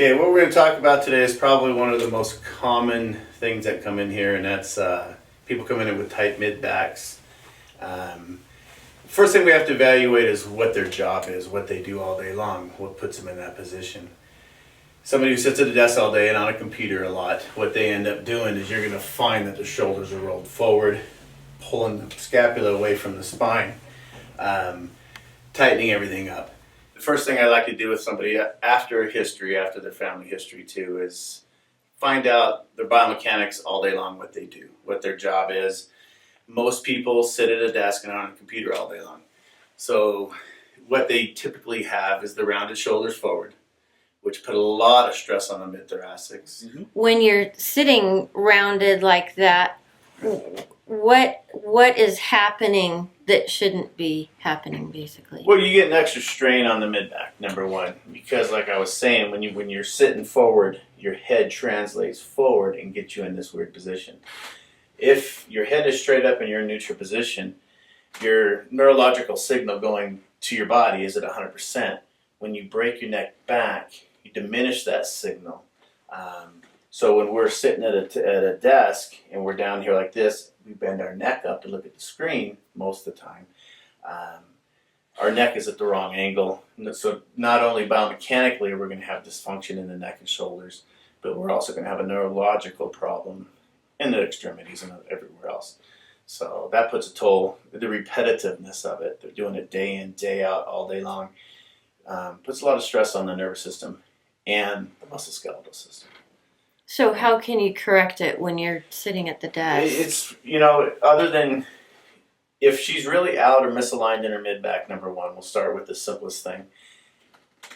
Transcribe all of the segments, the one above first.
Okay, what we're going to talk about today is probably one of the most common things that come in here, and that's people coming in with tight mid backs. Um, First thing we have to evaluate is what their job is, what they do all day long, what puts them in that position. Somebody who sits at a desk all day and on a computer a lot, what they end up doing is you're going to find that the shoulders are rolled forward, pulling the scapula away from the spine, tightening everything up. The first thing I like to do with somebody after their family history too, is find out their biomechanics all day long, what they do, what their job is. Most people sit at a desk and on a computer all day long. So what they typically have is the rounded shoulders forward, which put a lot of stress on the mid-thoracics. Mm-hmm. When you're sitting rounded like that, what is happening that shouldn't be happening, basically? Well, you get an extra strain on the mid-back, number one, because like I was saying, when you're sitting forward, your head translates forward and gets you in this weird position. If your head is straight up and you're in neutral position, your neurological signal going to your body is at 100%. When you break your neck back, you diminish that signal. So when we're sitting at a desk and we're down here like this, we bend our neck up to look at the screen most of the time. Our neck is at the wrong angle. So not only biomechanically we're going to have dysfunction in the neck and shoulders, but we're also going to have a neurological problem in the extremities and everywhere else. So that puts a toll. The repetitiveness of it, they're doing it day in, day out, all day long, puts a lot of stress on the nervous system and the musculoskeletal system. So how can you correct it when you're sitting at the desk? It's, other than if she's really out or misaligned in her mid-back, number one, we'll start with the simplest thing.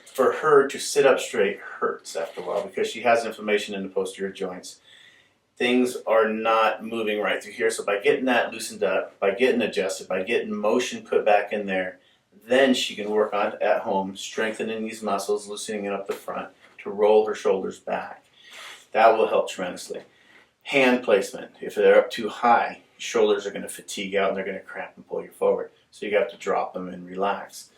For her to sit up straight hurts after a while because she has inflammation in the posterior joints. Things are not moving right through here. So by getting that loosened up, by getting adjusted, by getting motion put back in there, then she can work on at home, strengthening these muscles, loosening it up the front to roll her shoulders back. That will help tremendously. Hand placement. If they're up too high, shoulders are going to fatigue out and they're going to cramp and pull you forward. So you have to drop them and relax.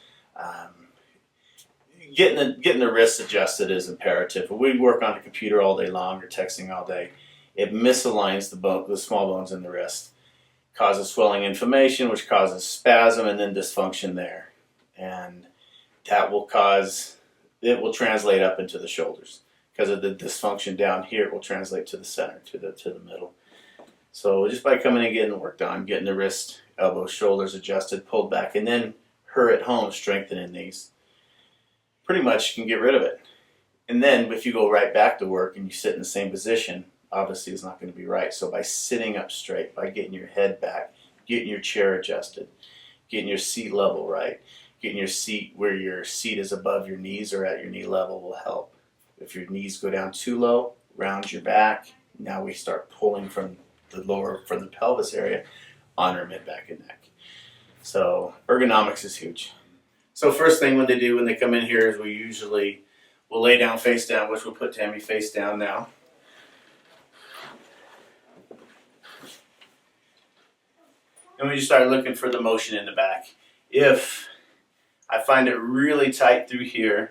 Getting the wrists adjusted is imperative. We work on the computer all day long or texting all day. It misaligns the small bones in the wrist, causes swelling, inflammation, which causes spasm and then dysfunction there. And that will translate up into the shoulders. Because of the dysfunction down here, it will translate to the center, to the middle. So just by coming and getting work done, getting the wrist, elbows, shoulders adjusted, pulled back, and then her at home strengthening these, pretty much you can get rid of it. And then if you go right back to work and you sit in the same position, obviously it's not going to be right. So by sitting up straight, by getting your head back, getting your chair adjusted, getting your seat level right, getting your seat where your seat is above your knees or at your knee level will help. If your knees go down too low, round your back. Now we start pulling from the pelvis area on our mid back and neck. So ergonomics is huge. So first thing when they come in here is we'll lay down face down, which we'll put Tammy face down now. And we just start looking for the motion in the back. If I find it really tight through here,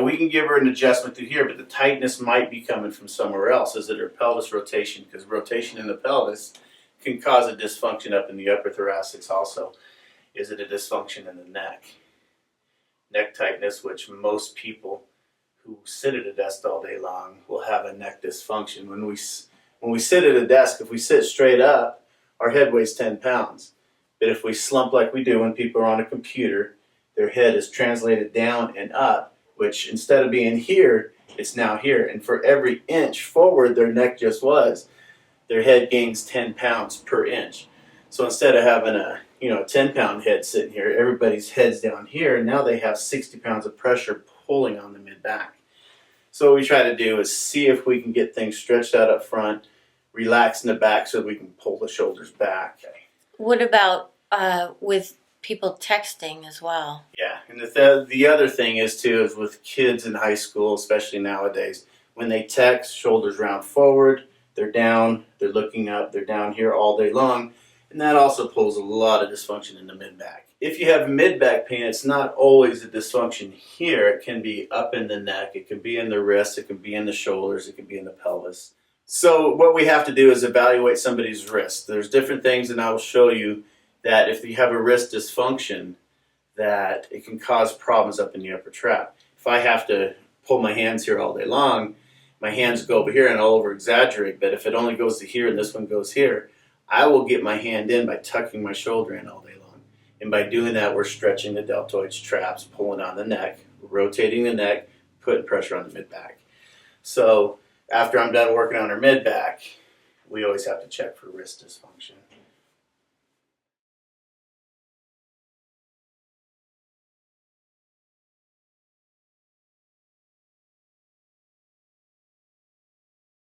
we can give her an adjustment through here, but the tightness might be coming from somewhere else. Is it her pelvis rotation? Because rotation in the pelvis can cause a dysfunction up in the upper thoracics also. Is it a dysfunction in the neck? Neck tightness, which most people who sit at a desk all day long will have a neck dysfunction. When we sit at a desk, if we sit straight up, our head weighs 10 pounds. But if we slump like we do when people are on a computer, their head is translated down and up, which instead of being here, it's now here. And for every inch forward their neck just was, their head gains 10 pounds per inch. So instead of having a 10-pound head sitting here, everybody's head's down here, and now they have 60 pounds of pressure pulling on the mid-back. So what we try to do is see if we can get things stretched out up front, relax in the back so that we can pull the shoulders back. What about with people texting as well? Yeah, and the other thing is with kids in high school, especially nowadays, when they text, shoulders round forward, they're down, they're looking up, they're down here all day long, and And that also pulls a lot of dysfunction in the mid-back. If you have mid-back pain, it's not always a dysfunction here. It can be up in the neck, it can be in the wrists, it can be in the shoulders, it can be in the pelvis. So what we have to do is evaluate somebody's wrist. There's different things, and I will show you that if you have a wrist dysfunction, that it can cause problems up in the upper trap. If I have to pull my hands here all day long, my hands go over here and I'll over exaggerate, but if it only goes to here and this one goes here, I will get my hand in by tucking my shoulder in all day long. And by doing that, we're stretching the deltoids, traps, pulling on the neck, rotating the neck, putting pressure on the mid-back. So after I'm done working on her mid-back, we always have to check for wrist dysfunction.